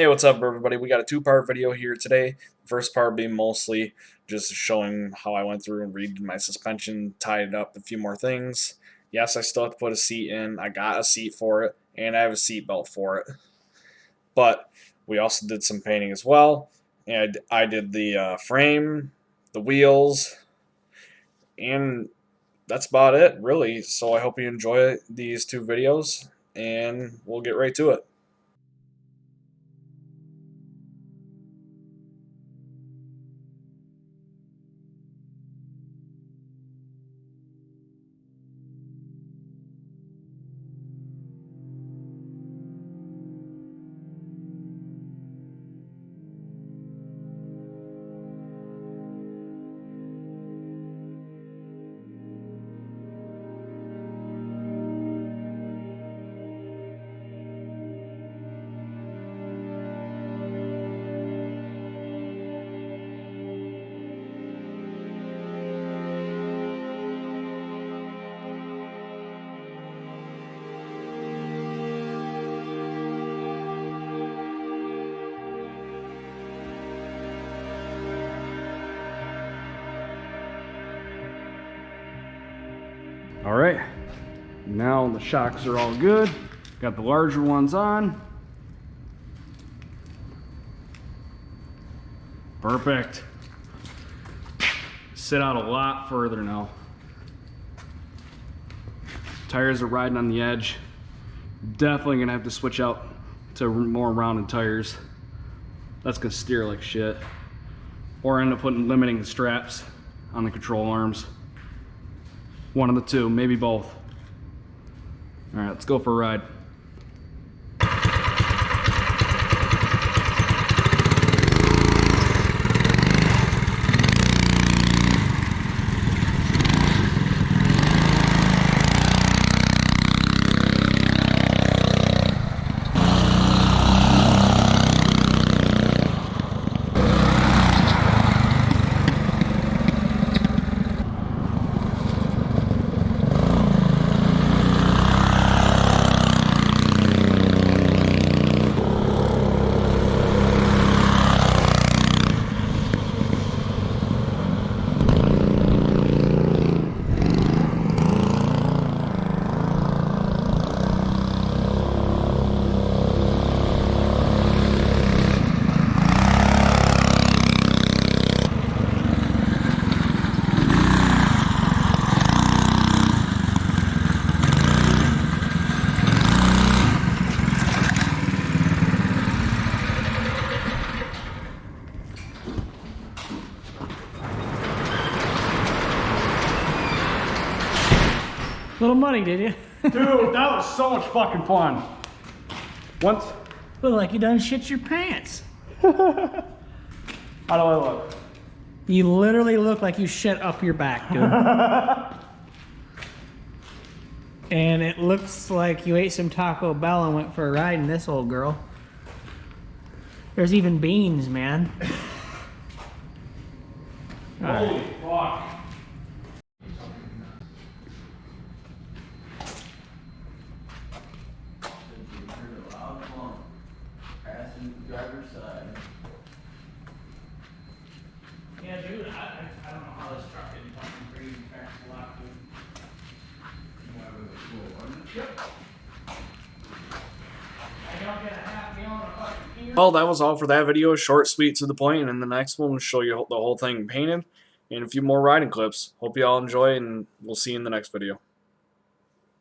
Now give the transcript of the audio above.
Hey, what's up, everybody? We got a two-part video here today. The first part being mostly just showing how I went through and redid my suspension, tied up a few more things. Yes, I still have to put a seat in. I got a seat for it, and I have a seat belt for it. But we also did some painting as well. And I did the frame, the wheels, and that's about it, really. So I hope you enjoy these two videos, and we'll get right to it. All right, now the shocks are all good. Got the larger ones on. Perfect. Sit out a lot further now. Tires are riding on the edge. Definitely gonna have to switch out to more rounded tires. That's gonna steer like shit. Or end up putting limiting straps on the control arms. One of the two, maybe both. All right, let's go for a ride. Little money, did you? Dude, that was so much fucking fun. Once. Look like you done shit your pants. How do I look? You literally look like you shit up your back, dude. And it looks like you ate some Taco Bell and went for a ride in this old girl. There's even beans, man. Holy fuck. Yeah, dude, I don't know how this truck didn't fucking freeze and crash a lot, dude. Yep. I don't get a half gallon of fucking beer. Well, that was all for that video. Short, sweet, to the point, and in the next one we'll show you the whole thing painted and a few more riding clips. Hope you all enjoy, and we'll see you in the next video.